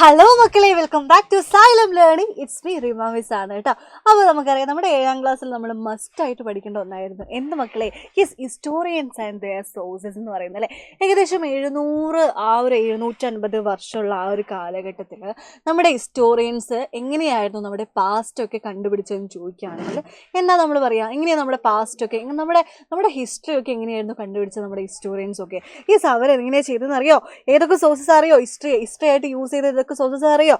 Hello മക്കളെ, welcome back to Xylem learning. It's me Rima miss ആണ് കേട്ടോ. അപ്പോൾ നമുക്കറിയാം, നമ്മുടെ 7ാം ക്ലാസ്സിൽ നമ്മൾ മസ്റ്റായിട്ട് പഠിക്കേണ്ട ഒന്നായിരുന്നു എന്ത് മക്കളെ, ഹിസ്റ്റോറിയൻസ് ആൻഡ് ദെയർ സോഴ്സസ് എന്ന് പറയുന്നത് അല്ലേ. ഏകദേശം 750 വർഷമുള്ള ആ ഒരു കാലഘട്ടത്തിൽ നമ്മുടെ ഹിസ്റ്റോറിയൻസ് എങ്ങനെയായിരുന്നു നമ്മുടെ പാസ്റ്റൊക്കെ കണ്ടുപിടിച്ചതെന്ന് ചോദിക്കുകയാണെങ്കിൽ എന്താ നമ്മൾ പറയുക, എങ്ങനെയാണ് നമ്മുടെ പാസ്റ്റൊക്കെ, നമ്മുടെ ഹിസ്റ്ററി ഒക്കെ എങ്ങനെയായിരുന്നു കണ്ടുപിടിച്ചത് നമ്മുടെ ഹിസ്റ്റോറിയൻസ് ഒക്കെ. അവരെങ്ങനെയാണ് ചെയ്തതെന്ന് അറിയോ? ഏതൊക്കെ സോഴ്സസ് അറിയോ? ഹിസ്റ്ററി ആയിട്ട് യൂസ് ചെയ്ത ഇതൊക്കെ സോഴ്സസ് അറിയോ?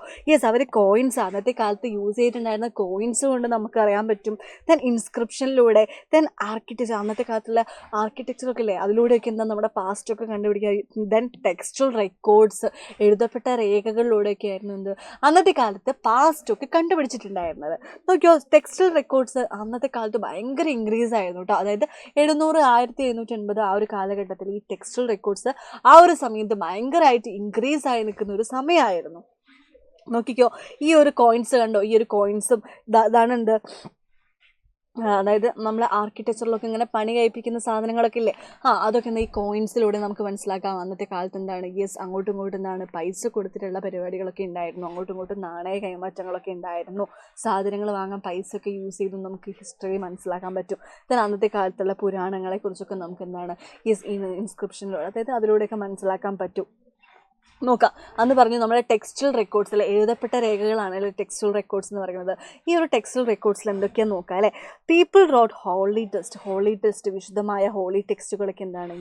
അവർ കോയിൻസ്, അന്നത്തെ കാലത്ത് യൂസ് ചെയ്തിട്ടുണ്ടായിരുന്ന കോയിൻസ് കൊണ്ട് നമുക്ക് അറിയാൻ പറ്റും. ദെൻ ഇൻസ്ക്രിപ്ഷനിലൂടെ, ദെൻ ആർക്കിടെക്ചർ, അന്നത്തെ കാലത്തുള്ള ആർക്കിടെക്ചറൊക്കെ ഇല്ലേ, അതിലൂടെയൊക്കെ എന്താ നമ്മുടെ പാസ്റ്റൊക്കെ കണ്ടുപിടിക്കുക. ദെൻ ടെക്സ്റ്റൽ റെക്കോർഡ്സ്, എഴുതപ്പെട്ട രേഖകളിലൂടെയൊക്കെ ആയിരുന്നു എന്ത് അന്നത്തെ കാലത്ത് പാസ്റ്റൊക്കെ കണ്ടുപിടിച്ചിട്ടുണ്ടായിരുന്നത്. നോക്കിയോ, ടെക്സ്റ്റൽ റെക്കോർഡ്സ് അന്നത്തെ കാലത്ത് ഭയങ്കര ഇൻക്രീസ് ആയിരുന്നു കേട്ടോ. അതായത് 1780 ആ ഒരു കാലഘട്ടത്തിൽ ഈ ടെക്സ്റ്റൽ റെക്കോർഡ്സ് ആ ഒരു സമയത്ത് ഭയങ്കരമായിട്ട് ഇൻക്രീസ് ആയി നിൽക്കുന്ന ഒരു സമയമായിരുന്നു. നോക്കിക്കോ, ഈ ഒരു കോയിൻസ് കണ്ടോ, ഈ ഒരു കോയിൻസും ഇതാണ് എന്ത്, അതായത് നമ്മൾ ആർക്കിടെക്ചറിലൊക്കെ ഇങ്ങനെ പണി കഴിപ്പിക്കുന്ന സാധനങ്ങളൊക്കെ ഇല്ലേ, അതൊക്കെ എന്താ ഈ കോയിൻസിലൂടെ നമുക്ക് മനസ്സിലാക്കാം. അന്നത്തെ കാലത്ത് എന്താണ്, അങ്ങോട്ടും ഇങ്ങോട്ടും എന്താണ് പൈസ കൊടുത്തിട്ടുള്ള പരിപാടികളൊക്കെ ഉണ്ടായിരുന്നു. അങ്ങോട്ടും ഇങ്ങോട്ടും നാണയ കൈമാറ്റങ്ങളൊക്കെ ഉണ്ടായിരുന്നു. സാധനങ്ങൾ വാങ്ങാൻ പൈസ ഒക്കെ യൂസ് ചെയ്തും നമുക്ക് ഹിസ്റ്ററി മനസ്സിലാക്കാൻ പറ്റും. then അന്നത്തെ കാലത്തുള്ള പുരാണങ്ങളെക്കുറിച്ചൊക്കെ നമുക്ക് എന്താണ് ഇൻസ്ക്രിപ്ഷനിലൂടെ, അതായത് അതിലൂടെയൊക്കെ മനസ്സിലാക്കാൻ പറ്റും. നോക്കാം, അന്ന് പറഞ്ഞു നമ്മുടെ ടെക്സ്റ്റൽ റെക്കോർഡ്സിൽ എഴുതപ്പെട്ട രേഖകളാണല്ലോ ടെക്സ്റ്റൽ റെക്കോർഡ്സ് എന്ന് പറയുന്നത്. ഈ ഒരു ടെക്സ്റ്റൽ റെക്കോർഡ്സിൽ എന്തൊക്കെയാണെന്ന് നോക്കാം അല്ലേ. പീപ്പിൾ റോട്ട് ഹോളി ടെക്സ്റ്റ്, വിശുദ്ധമായ ഹോളി ടെക്സ്റ്റുകളൊക്കെ എന്താണ്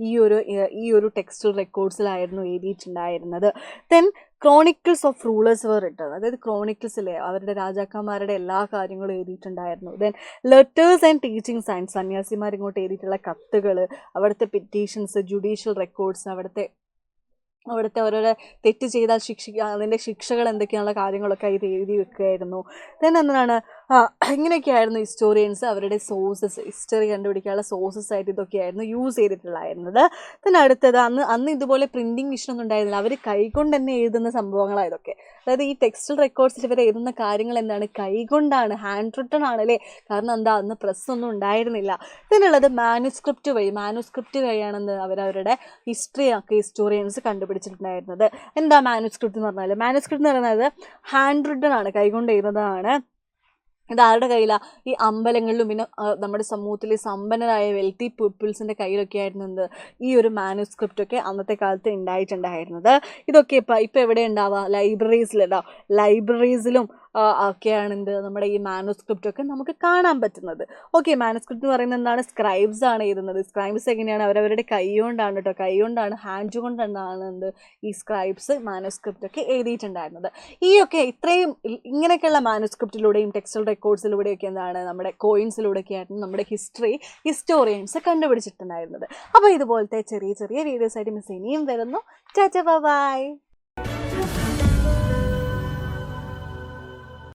ഈ ഒരു ടെക്സ്റ്റൽ റെക്കോർഡ്സിലായിരുന്നു എഴുതിയിട്ടുണ്ടായിരുന്നത്. Then chronicles of rulers were written, അതായത് ക്രോണിക്കിൾസിലെ അവരുടെ രാജാക്കന്മാരുടെ എല്ലാ കാര്യങ്ങളും എഴുതിയിട്ടുണ്ടായിരുന്നു. Then letters and teaching science, സന്യാസിമാർ ഇങ്ങോട്ട് എഴുതിയിട്ടുള്ള കത്തുകൾ, അവിടുത്തെ പെറ്റീഷൻസ്, ജുഡീഷ്യൽ റെക്കോർഡ്സ്, അവിടുത്തെ ഓരോരോ തെറ്റ് ചെയ്താൽ ശിക്ഷിക്കുക, അതിൻ്റെ ശിക്ഷകൾ എന്തൊക്കെയാണുള്ള കാര്യങ്ങളൊക്കെ ഇത് എഴുതി വെക്കുകയായിരുന്നു. ദെൻ എന്താണ്, ഇങ്ങനെയൊക്കെയായിരുന്നു ഹിസ്റ്റോറിയൻസ് അവരുടെ സോഴ്സസ്, ഹിസ്റ്ററി കണ്ടുപിടിക്കാനുള്ള സോഴ്സസ് ആയിട്ട് ഇതൊക്കെയായിരുന്നു യൂസ് ചെയ്തിട്ടുണ്ടായിരുന്നത്. ദെൻ അടുത്തത്, അന്ന് ഇതുപോലെ പ്രിൻറ്റിങ് മിഷനൊന്നും ഉണ്ടായിരുന്നില്ല. അവർ കൈകൊണ്ട് തന്നെ എഴുതുന്ന സംഭവങ്ങളാണ് ഇതൊക്കെ. അതായത് ഈ ടെക്സ്റ്റൽ റെക്കോർഡ്സിൽ ഇവർ എഴുതുന്ന കാര്യങ്ങൾ എന്താണ്, കൈകൊണ്ടാണ്, ഹാൻഡ് റിട്ടൺ ആണല്ലേ. കാരണം എന്താ, അന്ന് പ്രസ്സൊന്നും ഉണ്ടായിരുന്നില്ല. ഇതിനുള്ളത് മാനുസ്ക്രിപ്റ്റ് വഴിയാണെന്ന് അവരവരുടെ ഹിസ്റ്റോറിയൻസ് കണ്ടുപിടിച്ചിട്ടുണ്ടായിരുന്നത്. എന്താ മാനുസ്ക്രിപ്റ്റ് എന്ന് പറഞ്ഞാൽ? മാനുസ്ക്രിപ്റ്റ് എന്ന് പറയുന്നത് ഹാൻഡ് റിട്ടൺ ആണ്, കൈകൊണ്ട് എഴുതുന്നതാണ്. ഇതാരുടെ കയ്യിലാണ്? ഈ അമ്പലങ്ങളിലും പിന്നെ നമ്മുടെ സമൂഹത്തിലെ സമ്പന്നരായ വെൽത്തി പീപ്പിൾസിൻ്റെ കയ്യിലൊക്കെ ആയിരുന്നു എന്ത്, ഈ ഒരു മാനുസ്ക്രിപ്റ്റൊക്കെ അന്നത്തെ കാലത്ത് ഉണ്ടായിട്ടുണ്ടായിരുന്നത്. ഇതൊക്കെ ഇപ്പം എവിടെ ഉണ്ടാവുക? ലൈബ്രറീസിലും ഒക്കെയാണ് എന്ത്, നമ്മുടെ ഈ മാനുസ്ക്രിപ്റ്റൊക്കെ നമുക്ക് കാണാൻ പറ്റുന്നത്. ഓക്കെ, മാനുസ്ക്രിപ്റ്റ് എന്ന് പറയുന്നത് എന്താണ്? സ്ക്രൈബ്സ് ആണ് എഴുതുന്നത്. സ്ക്രൈബ്സ് എങ്ങനെയാണ്? അവരവരുടെ കൈകൊണ്ടാണ് കേട്ടോ, ഹാൻഡ് കൊണ്ടാണ് എന്ത് ഈ സ്ക്രൈബ്സ് മാനുസ്ക്രിപ്റ്റൊക്കെ എഴുതിയിട്ടുണ്ടായിരുന്നത്. ഇത്രയും ഇങ്ങനെയൊക്കെയുള്ള മാനുസ്ക്രിപ്റ്റിലൂടെയും ടെക്സ്റ്റൽ റെക്കോർഡ്സിലൂടെയൊക്കെ എന്താണ്, നമ്മുടെ കോയിൻസിലൂടെയൊക്കെ ആയിരുന്നു നമ്മുടെ ഹിസ്റ്റോറിയൻസ് കണ്ടുപിടിച്ചിട്ടുണ്ടായിരുന്നത്. അപ്പോൾ ഇതുപോലത്തെ ചെറിയ ചെറിയ വീഡിയോസ് ആയിട്ട് മിസ് ഇനിയും വരുന്നു. ടാറ്റാ, ബൈ.